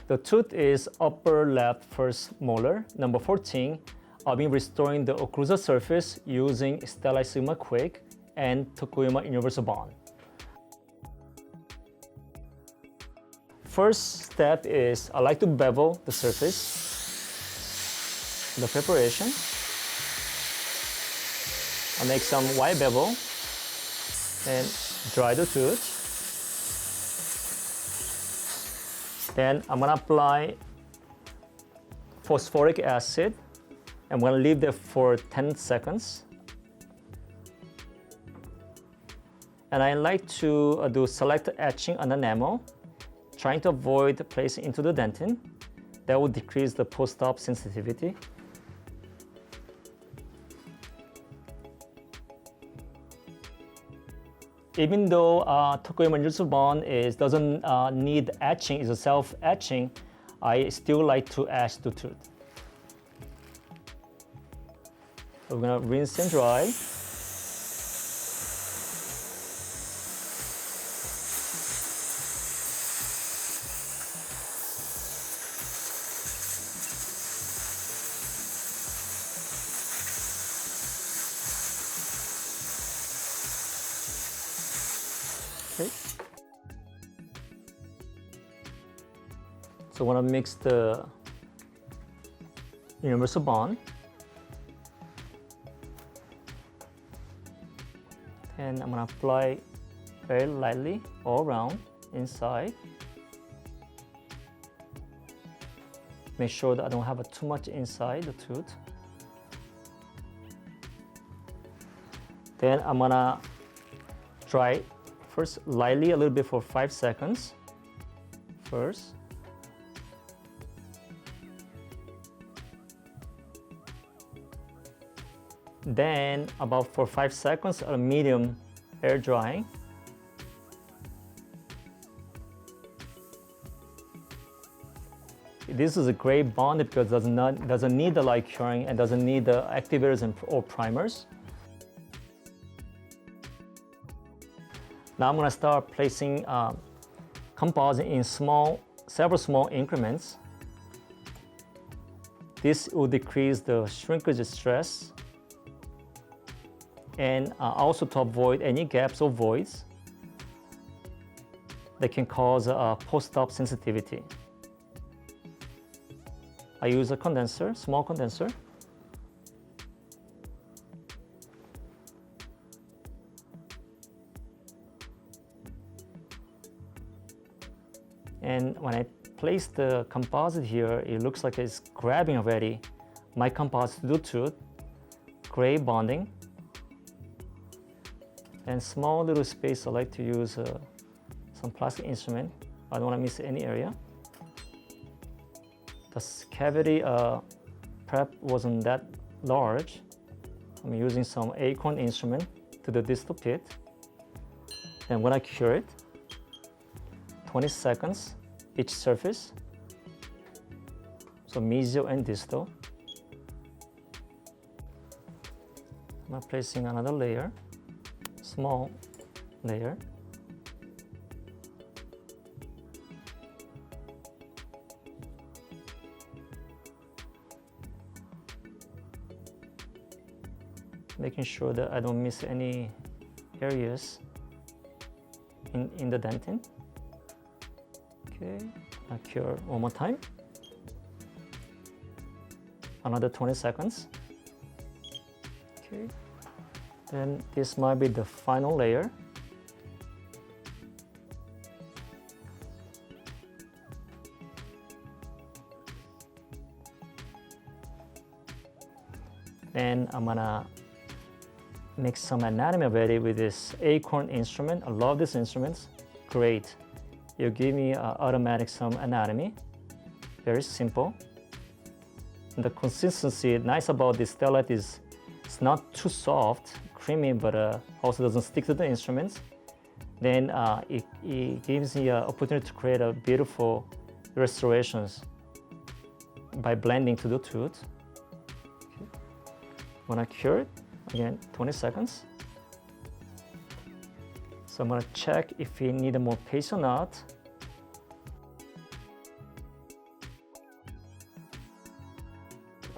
The tooth is upper left first molar, number 14. I've been restoring the occlusal surface using Estelite Sigma Quick and Tokuyama Universal Bond. First step is I like to bevel the surface, the preparation. I'll make some wide bevel and dry the tooth. Then I'm gonna apply phosphoric acid. I'm gonna leave there for 10 seconds. And I like to do select etching on the enamel, trying to avoid placing into the dentin. That will decrease the post-op sensitivity. Even though Tokuyama Universal Bond doesn't need etching, it's a self-etching, I still like to etch the tooth. So we're gonna rinse and dry. Okay. So I want to mix the Universal Bond, and I'm going to apply very lightly all around inside. Make sure that I don't have too much inside the tooth. Then I'm going to dry first lightly a little bit for 5 seconds first. Then about for 5 seconds a medium air drying. This is a great bond because it doesn't need the light curing and doesn't need the activators or primers. Now I'm going to start placing composite in several small increments. This will decrease the shrinkage stress and also to avoid any gaps or voids that can cause post-op sensitivity. I use a condenser, small condenser. And when I place the composite here, it looks like it's grabbing already my composite to the tooth. Great bonding. And small little space, I like to use some plastic instrument. I don't want to miss any area. The cavity prep wasn't that large. I'm using some acorn instrument to the distal pit. And when I cure it, 20 seconds each surface. So mesial and distal. I'm placing another layer. Small layer. Making sure that I don't miss any areas in the dentin. Okay, I cure one more time. Another 20 seconds. Okay. Then this might be the final layer. And I'm gonna make some anatomy already with this acorn instrument. I love this instrument. Great. You give me automatic some anatomy. Very simple. And the consistency nice about this Estelite is it's not too soft, creamy, but also doesn't stick to the instruments. Then it gives me an opportunity to create a beautiful restorations by blending to the tooth. Okay. When I cure it, again, 20 seconds. So I'm gonna check if we need more paste or not.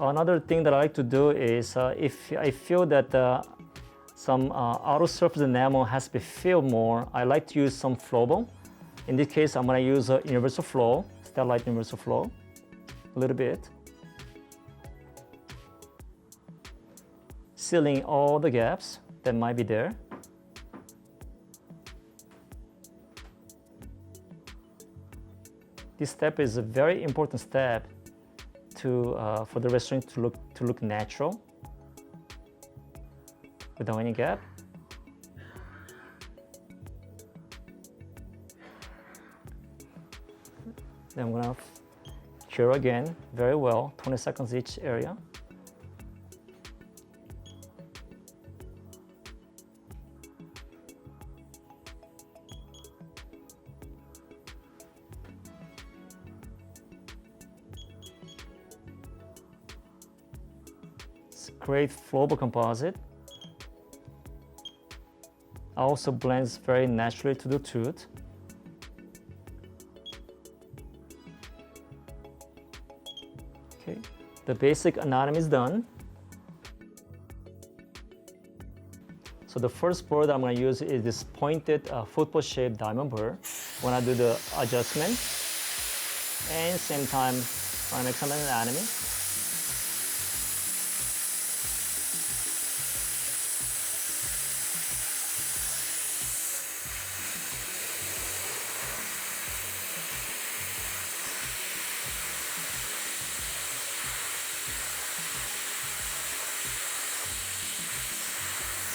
Another thing that I like to do is if I feel that some outer surface enamel has to be filled more, I like to use some flowable. In this case, I'm going to use a universal flow, Estelite universal flow, a little bit. Sealing all the gaps that might be there. This step is a very important step for the restaurant to look natural without any gap. Then I'm gonna cure again very well, 20 seconds each area. Great flowable composite. Also blends very naturally to the tooth. Okay, the basic anatomy is done. So the first burr that I'm going to use is this pointed football-shaped diamond burr when I do the adjustment, and same time when I make some anatomy.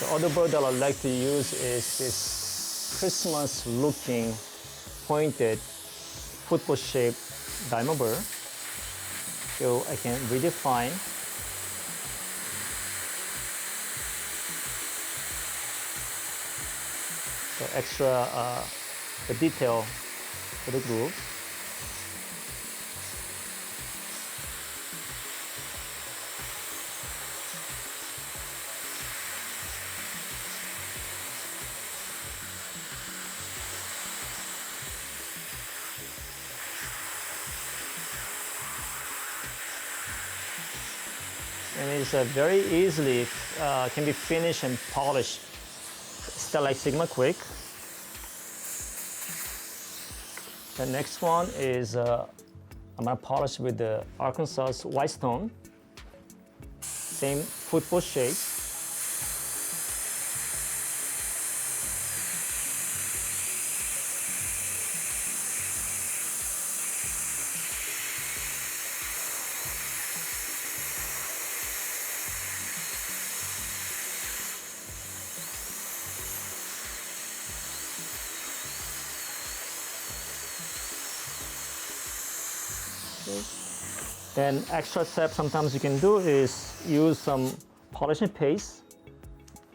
The other burr that I like to use is this Christmas-looking pointed football-shaped diamond burr, so I can redefine the extra the detail for the groove. And it's very easily can be finished and polished. Estelite Sigma Quick. The next one is I'm gonna polish with the Arkansas white stone. Same football shape. Then extra step sometimes you can do is use some polishing paste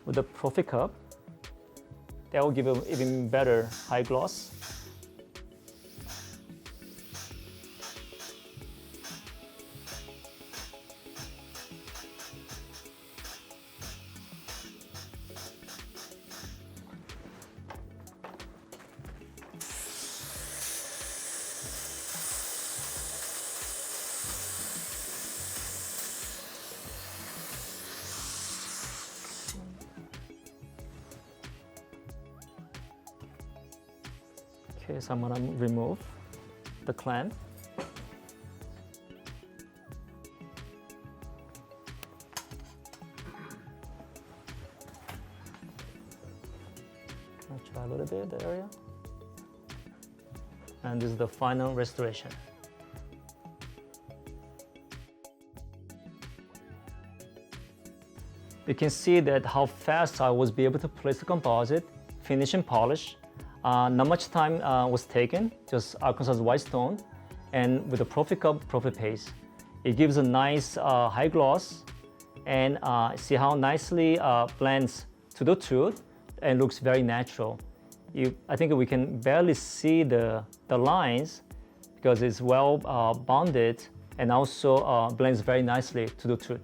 with a Profi cup. That will give an even better high gloss. Okay, so I'm gonna remove the clamp. I'll try a little bit the area. And this is the final restoration. You can see that how fast I was able to place the composite, finish and polish. Not much time was taken, just Arkansas white stone, and with the Profi cup, Profi paste. It gives a nice high gloss, and see how nicely blends to the tooth and looks very natural. I think we can barely see the lines because it's well bonded and also blends very nicely to the tooth.